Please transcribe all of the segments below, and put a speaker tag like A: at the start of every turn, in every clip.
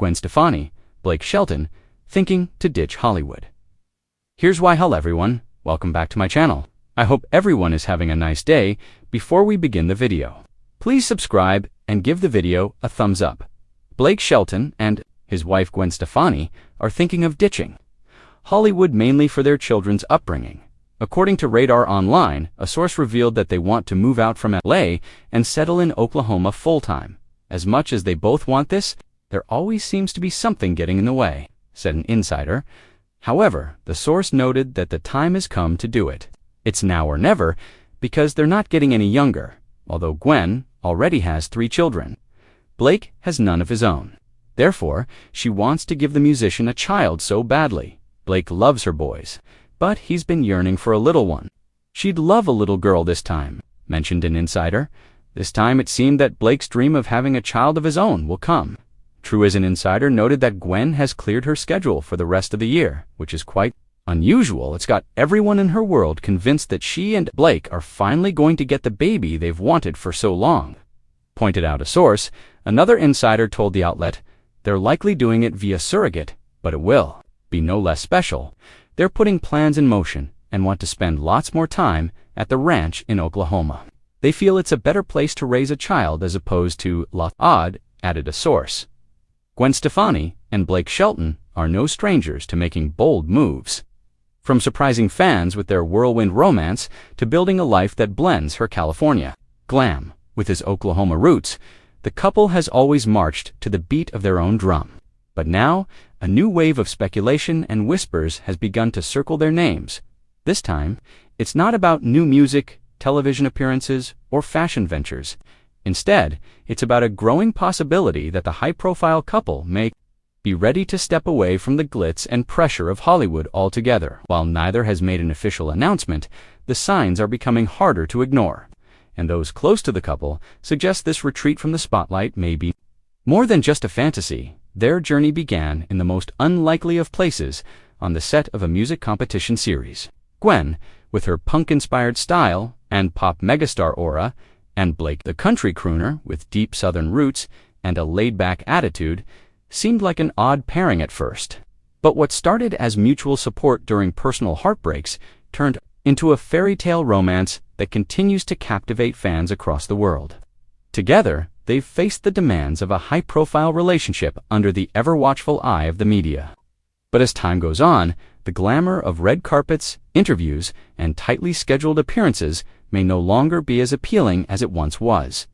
A: Gwen Stefani, Blake Shelton, thinking to ditch Hollywood. Here's why. Hello everyone, welcome back to my channel. I hope everyone is having a nice day. Before we begin the video, please subscribe and give the video a thumbs up. Blake Shelton and his wife Gwen Stefani are thinking of ditching Hollywood mainly for their children's upbringing. According to Radar Online, a source revealed that they want to move out from LA and settle in Oklahoma full-time. As much as they both want this, there always seems to be something getting in the way, said an insider. However, the source noted that the time has come to do it. It's now or never, because they're not getting any younger, although Gwen already has 3 children. Blake has none of his own. Therefore, she wants to give the musician a child so badly. Blake loves her boys, but he's been yearning for a little one. She'd love a little girl this time, mentioned an insider. This time it seemed that Blake's dream of having a child of his own will come. True, as an insider noted that Gwen has cleared her schedule for the rest of the year, which is quite unusual. It's got everyone in her world convinced that she and Blake are finally going to get the baby they've wanted for so long. Pointed out a source, another insider told the outlet, they're likely doing it via surrogate, but it will be no less special. They're putting plans in motion and want to spend lots more time at the ranch in Oklahoma. They feel it's a better place to raise a child as opposed to Odd, added a source. Gwen Stefani and Blake Shelton are no strangers to making bold moves. From surprising fans with their whirlwind romance to building a life that blends her California glam with his Oklahoma roots, the couple has always marched to the beat of their own drum. But now, a new wave of speculation and whispers has begun to circle their names. This time, it's not about new music, television appearances, or fashion ventures. Instead, it's about a growing possibility that the high-profile couple may be ready to step away from the glitz and pressure of Hollywood altogether. While neither has made an official announcement, the signs are becoming harder to ignore, and those close to the couple suggest this retreat from the spotlight may be more than just a fantasy. Their journey began in the most unlikely of places, on the set of a music competition series. Gwen, with her punk-inspired style and pop megastar aura, and Blake, the country crooner with deep southern roots and a laid-back attitude, seemed like an odd pairing at first. But what started as mutual support during personal heartbreaks turned into a fairy tale romance that continues to captivate fans across the world. Together, they've faced the demands of a high-profile relationship under the ever-watchful eye of the media. But as time goes on, the glamour of red carpets, interviews, and tightly scheduled appearances may no longer be as appealing as it once was.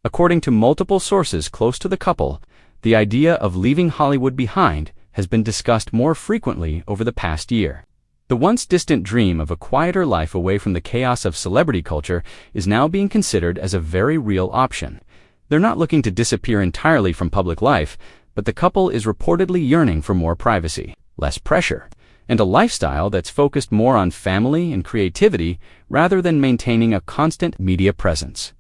A: According to multiple sources close to the couple, the idea of leaving Hollywood behind has been discussed more frequently over the past year. The once distant dream of a quieter life away from the chaos of celebrity culture is now being considered as a very real option. They're not looking to disappear entirely from public life, but the couple is reportedly yearning for more privacy, less pressure, and a lifestyle that's focused more on family and creativity rather than maintaining a constant media presence.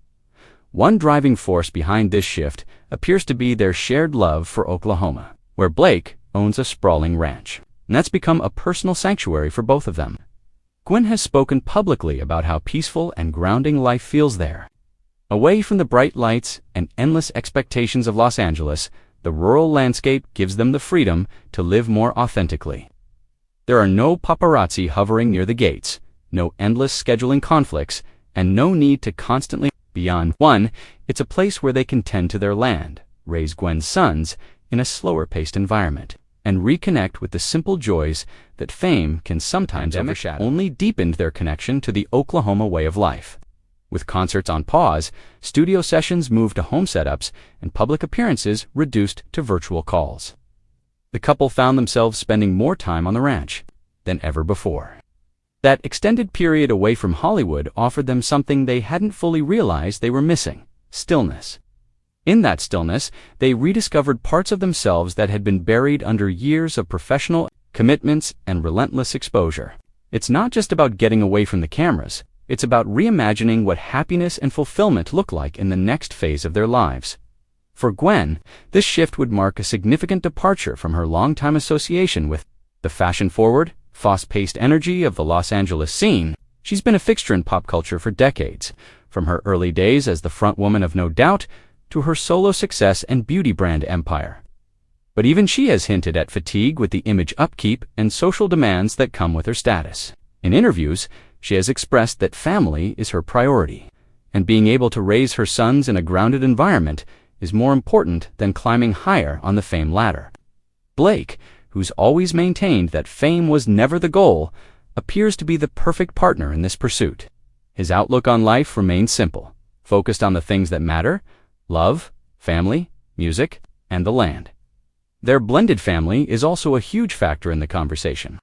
A: One driving force behind this shift appears to be their shared love for Oklahoma, where Blake owns a sprawling ranch, and that's become a personal sanctuary for both of them. Gwen has spoken publicly about how peaceful and grounding life feels there. Away from the bright lights and endless expectations of Los Angeles, the rural landscape gives them the freedom to live more authentically. There are no paparazzi hovering near the gates, no endless scheduling conflicts, and no need to constantly be on. It's a place where they can tend to their land, raise Gwen's sons in a slower-paced environment, and reconnect with the simple joys that fame can sometimes overshadow. Only deepened their connection to the Oklahoma way of life. With concerts on pause, studio sessions moved to home setups, and public appearances reduced to virtual calls. The couple found themselves spending more time on the ranch than ever before. That extended period away from Hollywood offered them something they hadn't fully realized they were missing: stillness. In that stillness, they rediscovered parts of themselves that had been buried under years of professional commitments and relentless exposure. It's not just about getting away from the cameras. It's about reimagining what happiness and fulfillment look like in the next phase of their lives. For Gwen, this shift would mark a significant departure from her longtime association with the fashion-forward, fast-paced energy of the Los Angeles scene. She's been a fixture in pop culture for decades, from her early days as the frontwoman of No Doubt to her solo success and beauty brand empire. But even she has hinted at fatigue with the image upkeep and social demands that come with her status. In interviews, she has expressed that family is her priority, and being able to raise her sons in a grounded environment is more important than climbing higher on the fame ladder. Blake, who's always maintained that fame was never the goal, appears to be the perfect partner in this pursuit. His outlook on life remains simple, focused on the things that matter: love, family, music, and the land. Their blended family is also a huge factor in the conversation.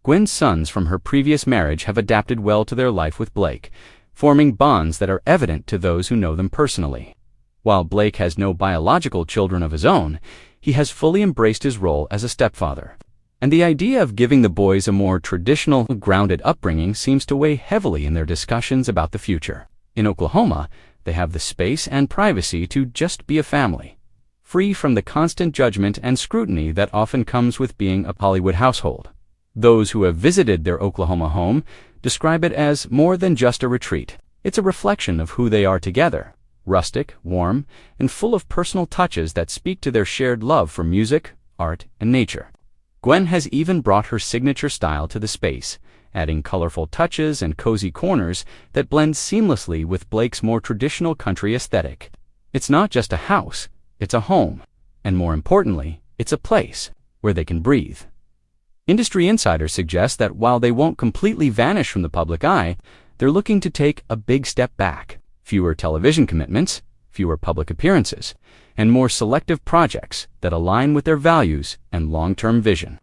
A: Gwen's sons from her previous marriage have adapted well to their life with Blake, forming bonds that are evident to those who know them personally. While Blake has no biological children of his own, he has fully embraced his role as a stepfather. And the idea of giving the boys a more traditional, grounded upbringing seems to weigh heavily in their discussions about the future. In Oklahoma, they have the space and privacy to just be a family, free from the constant judgment and scrutiny that often comes with being a Hollywood household. Those who have visited their Oklahoma home describe it as more than just a retreat. It's a reflection of who they are together, rustic, warm, and full of personal touches that speak to their shared love for music, art, and nature. Gwen has even brought her signature style to the space, adding colorful touches and cozy corners that blend seamlessly with Blake's more traditional country aesthetic. It's not just a house, it's a home, and more importantly, it's a place where they can breathe. Industry insiders suggest that while they won't completely vanish from the public eye, they're looking to take a big step back: fewer television commitments, fewer public appearances, and more selective projects that align with their values and long-term vision.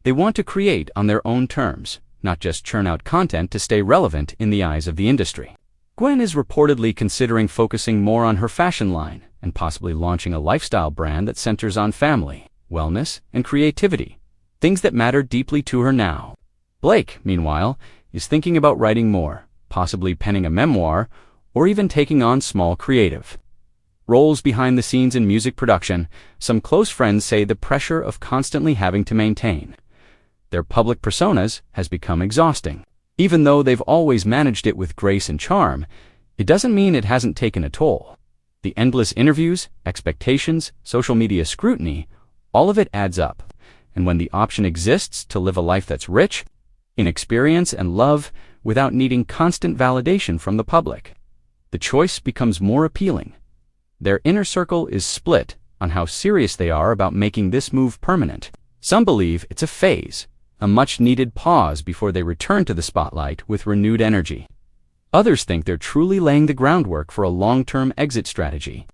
A: They want to create on their own terms, not just churn out content to stay relevant in the eyes of the industry. Gwen is reportedly considering focusing more on her fashion line and possibly launching a lifestyle brand that centers on family, wellness, and creativity, things that matter deeply to her now. Blake, meanwhile, is thinking about writing more, possibly penning a memoir, or even taking on small creative roles behind the scenes in music production. Some close friends say the pressure of constantly having to maintain their public personas has become exhausting. Even though they've always managed it with grace and charm, it doesn't mean it hasn't taken a toll. The endless interviews, expectations, social media scrutiny, all of it adds up. And when the option exists to live a life that's rich in experience and love without needing constant validation from the public, the choice becomes more appealing. Their inner circle is split on how serious they are about making this move permanent. Some believe it's a phase, a much-needed pause before they return to the spotlight with renewed energy. Others think they're truly laying the groundwork for a long-term exit strategy.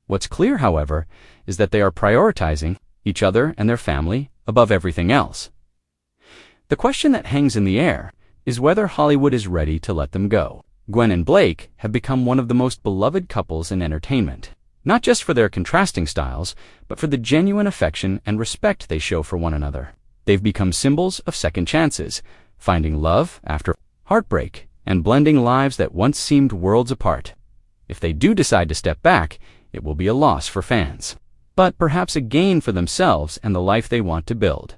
A: What's clear, however, is that they are prioritizing each other and their family above everything else. The question that hangs in the air is whether Hollywood is ready to let them go. Gwen and Blake have become one of the most beloved couples in entertainment, not just for their contrasting styles, but for the genuine affection and respect they show for one another. They've become symbols of second chances, finding love after heartbreak, and blending lives that once seemed worlds apart. If they do decide to step back, it will be a loss for fans, but perhaps a gain for themselves and the life they want to build.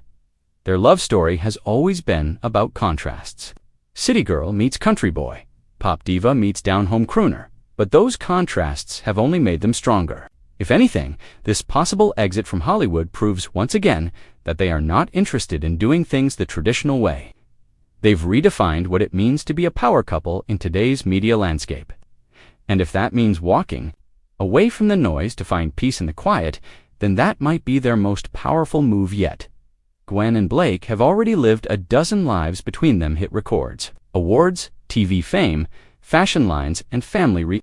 A: Their love story has always been about contrasts. City girl meets country boy, pop diva meets down-home crooner, but those contrasts have only made them stronger. If anything, this possible exit from Hollywood proves once again that they are not interested in doing things the traditional way. They've redefined what it means to be a power couple in today's media landscape. And if that means walking away from the noise to find peace in the quiet, then that might be their most powerful move yet. Gwen and Blake have already lived a dozen lives between them: hit records, awards, TV fame, fashion lines, and family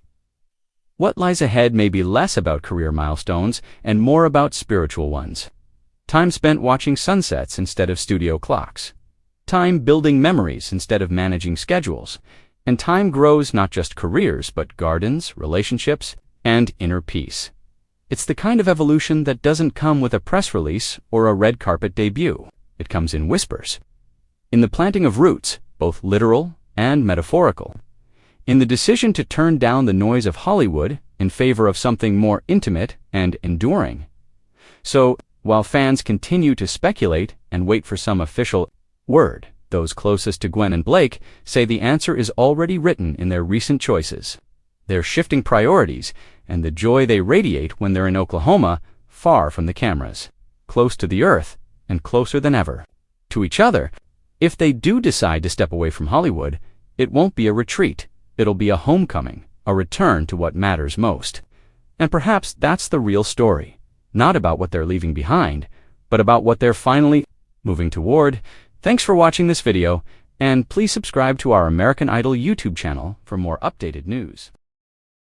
A: What lies ahead may be less about career milestones and more about spiritual ones. Time spent watching sunsets instead of studio clocks. Time building memories instead of managing schedules. And time grows not just careers, but gardens, relationships, and inner peace. It's the kind of evolution that doesn't come with a press release or a red carpet debut. It comes in whispers. In the planting of roots, both literal and metaphorical. In the decision to turn down the noise of Hollywood in favor of something more intimate and enduring. So, while fans continue to speculate and wait for some official word, those closest to Gwen and Blake say the answer is already written in their recent choices. Their shifting priorities and the joy they radiate when they're in Oklahoma far from the cameras, close to the earth, and closer than ever to each other. If they do decide to step away from Hollywood, it won't be a retreat. It'll be a homecoming, a return to what matters most. And perhaps that's the real story. Not about what they're leaving behind, but about what they're finally moving toward. Thanks for watching this video, and please subscribe to our American Idol YouTube channel for more updated news.